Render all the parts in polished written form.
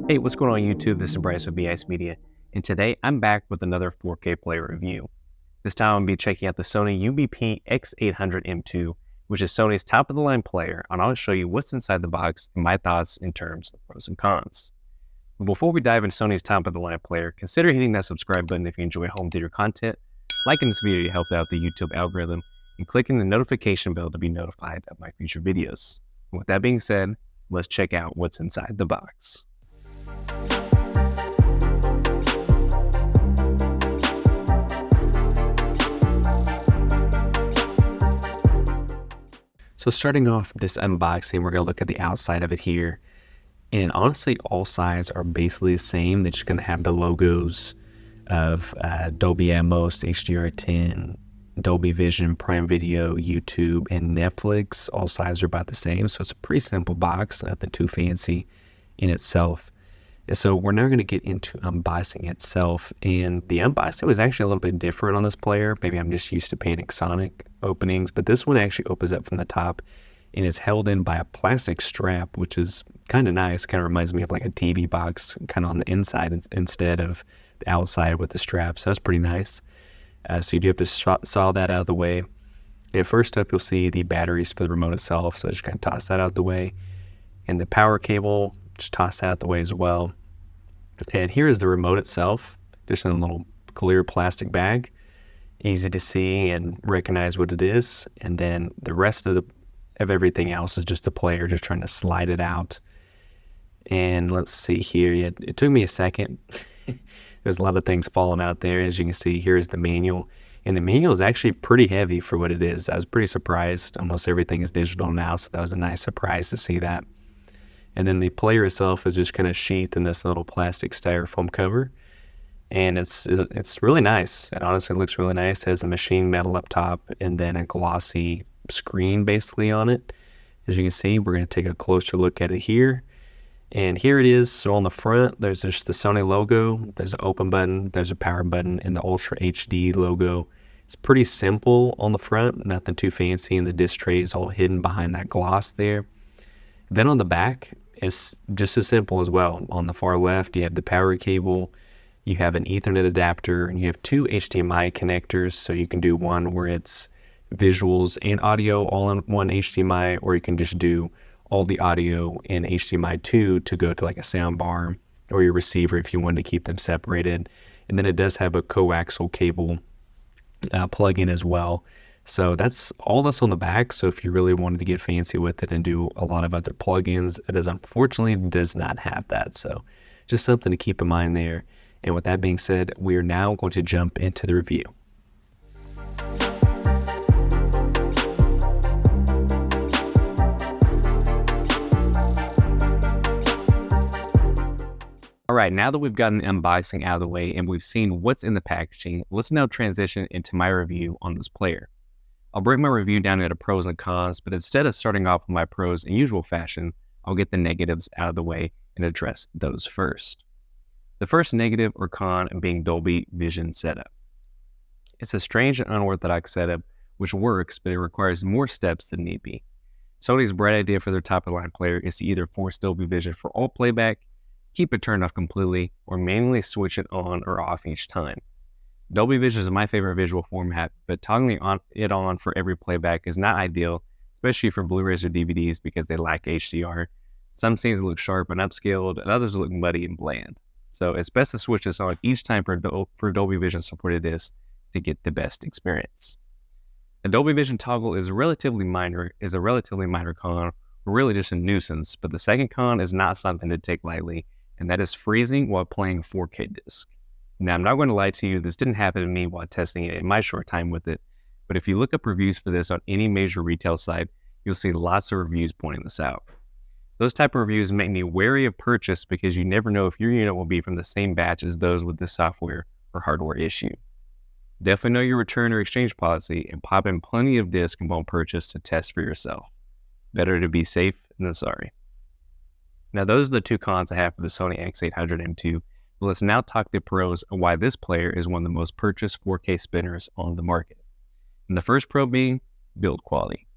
Hey, what's going on YouTube? This is Bryce with BIS Media, and today I'm back with another 4K player review. This time I'm going to be checking out the Sony UBP-X800M2, which is Sony's top-of-the-line player, and I'll show you what's inside the box and my thoughts in terms of pros and cons. But before we dive into Sony's top-of-the-line player, consider hitting that subscribe button if you enjoy home theater content, liking this video to help out the YouTube algorithm, and clicking the notification bell to be notified of my future videos. And with that being said, let's check out what's inside the box. So starting off this unboxing, we're going to look at the outside of it here. And honestly, all sides are basically the same. They're just going to have the logos of Dolby Atmos, HDR10, Dolby Vision, Prime Video, YouTube, and Netflix. All sides are about the same. So it's a pretty simple box, nothing too fancy in itself. And so we're now going to get into unboxing itself. And the unboxing was actually a little bit different on this player. Maybe I'm just used to Panasonic openings, but this one actually opens up from the top and is held in by a plastic strap, which is kind of nice. Kind of reminds me of like a TV box kind of on the inside instead of the outside with the strap. So that's pretty nice. So you do have to saw that out of the way. And first up, you'll see the batteries for the remote itself. So just kind of toss that out of the way. And the power cable, just toss that out the way as well. And here is the remote itself, just in a little clear plastic bag. Easy to see and recognize what it is. And then the rest of everything else is just the player just trying to slide it out. And let's see here. It took me a second. There's a lot of things falling out there. As you can see, here's the manual. And the manual is actually pretty heavy for what it is. I was pretty surprised. Almost everything is digital now, so that was a nice surprise to see that. And then the player itself is just kind of sheathed in this little plastic styrofoam cover. And it's really nice. It honestly looks really nice. It has a machine metal up top and then a glossy screen basically on it. As you can see, we're going to take a closer look at it here. And here it is. So on the front, there's just the Sony logo. There's an open button. There's a power button and the Ultra HD logo. It's pretty simple on the front. Nothing too fancy. And the disc tray is all hidden behind that gloss there. Then on the back, it's just as simple as well. On the far left, you have the power cable, you have an Ethernet adapter, and you have two HDMI connectors. So you can do one where it's visuals and audio all in one HDMI, or you can just do all the audio in HDMI 2 to go to like a sound bar or your receiver if you wanted to keep them separated. And then it does have a coaxial cable plug-in as well. So that's all that's on the back. So if you really wanted to get fancy with it and do a lot of other plugins, it unfortunately does not have that. So just something to keep in mind there. And with that being said, we are now going to jump into the review. All right, now that we've gotten the unboxing out of the way and we've seen what's in the packaging, let's now transition into my review on this player. I'll break my review down into pros and cons, but instead of starting off with my pros in usual fashion, I'll get the negatives out of the way and address those first. The first negative or con being Dolby Vision setup. It's a strange and unorthodox setup which works, but it requires more steps than need be. Sony's bright idea for their top-of-the-line player is to either force Dolby Vision for all playback, keep it turned off completely, or manually switch it on or off each time. Dolby Vision is my favorite visual format, but toggling it on for every playback is not ideal, especially for Blu-rays or DVDs because they lack HDR. Some scenes look sharp and upscaled, and others look muddy and bland. So it's best to switch this on each time for Dolby Vision supported disc to get the best experience. The Dolby Vision toggle is a relatively minor con, or really just a nuisance, but the second con is not something to take lightly, and that is freezing while playing 4K disc. Now, I'm not going to lie to you, this didn't happen to me while testing it in my short time with it, but if you look up reviews for this on any major retail site, you'll see lots of reviews pointing this out. Those type of reviews make me wary of purchase because you never know if your unit will be from the same batch as those with this software or hardware issue. Definitely know your return or exchange policy and pop in plenty of disc upon purchase to test for yourself. Better to be safe than sorry. Now, those are the two cons I have for the Sony X800M2. But let's now talk the pros of why this player is one of the most purchased 4K spinners on the market. And the first pro being build quality.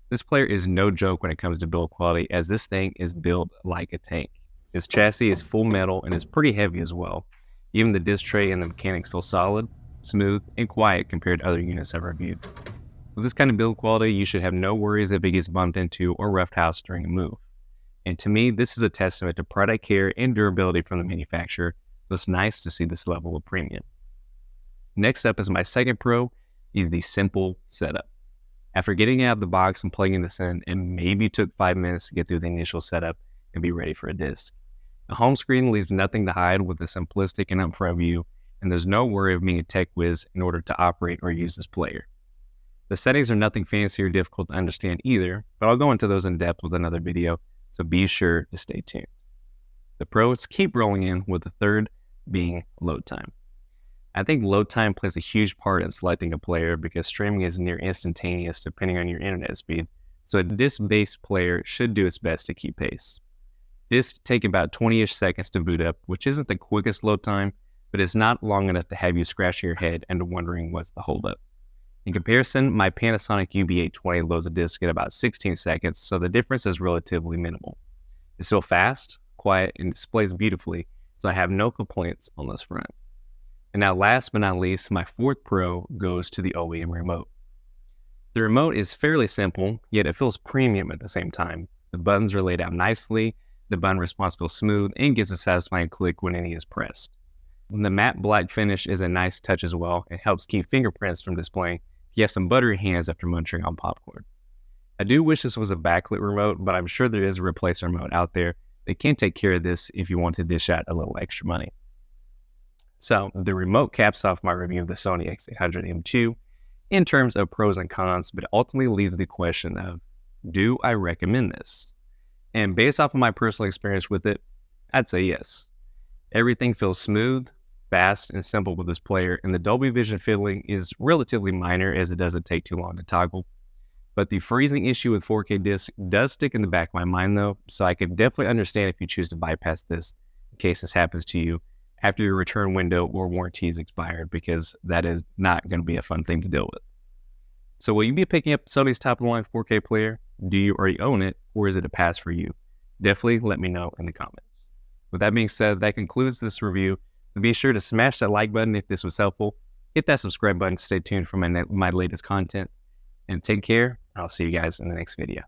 This player is no joke when it comes to build quality, as this thing is built like a tank. Its chassis is full metal and is pretty heavy as well. Even the disc tray and the mechanics feel solid, smooth, and quiet compared to other units I've reviewed. With this kind of build quality, you should have no worries if it gets bumped into or roughed house during a move. And to me, this is a testament to product care and durability from the manufacturer, so it's nice to see this level of premium. Next up is my second pro, is the simple setup. After getting it out of the box and plugging this in, it maybe took 5 minutes to get through the initial setup and be ready for a disc. The home screen leaves nothing to hide with a simplistic and upfront view, and there's no worry of being a tech whiz in order to operate or use this player. The settings are nothing fancy or difficult to understand either, but I'll go into those in depth with another video, so be sure to stay tuned. The pros keep rolling in, with the third being load time. I think load time plays a huge part in selecting a player because streaming is near instantaneous depending on your internet speed, so a disc-based player should do its best to keep pace. Discs take about 20-ish seconds to boot up, which isn't the quickest load time, but it's not long enough to have you scratching your head and wondering what's the holdup. In comparison, my Panasonic UB-X820 loads a disc in about 16 seconds, so the difference is relatively minimal. It's still fast, quiet, and displays beautifully, so I have no complaints on this front. And now last but not least, my fourth pro goes to the OEM Remote. The remote is fairly simple, yet it feels premium at the same time. The buttons are laid out nicely, the button response feels smooth, and gets a satisfying click when any is pressed. The matte black finish is a nice touch as well. It helps keep fingerprints from displaying if you have some buttery hands after munching on popcorn. I do wish this was a backlit remote, but I'm sure there is a replacement remote out there that can take care of this if you want to dish out a little extra money. So the remote caps off my review of the Sony X800M2 in terms of pros and cons, but ultimately leaves the question of, do I recommend this? And based off of my personal experience with it, I'd say yes. Everything feels smooth, fast, and simple with this player, and the Dolby Vision fiddling is relatively minor as it doesn't take too long to toggle. But the freezing issue with 4K disc does stick in the back of my mind though, so I could definitely understand if you choose to bypass this in case this happens to you after your return window or warranty is expired, because that is not going to be a fun thing to deal with. So will you be picking up Sony's top-of-the-line 4K player? Do you already own it, or is it a pass for you? Definitely let me know in the comments. With that being said, that concludes this review. So be sure to smash that like button if this was helpful. Hit that subscribe button to stay tuned for my latest content. And take care. I'll see you guys in the next video.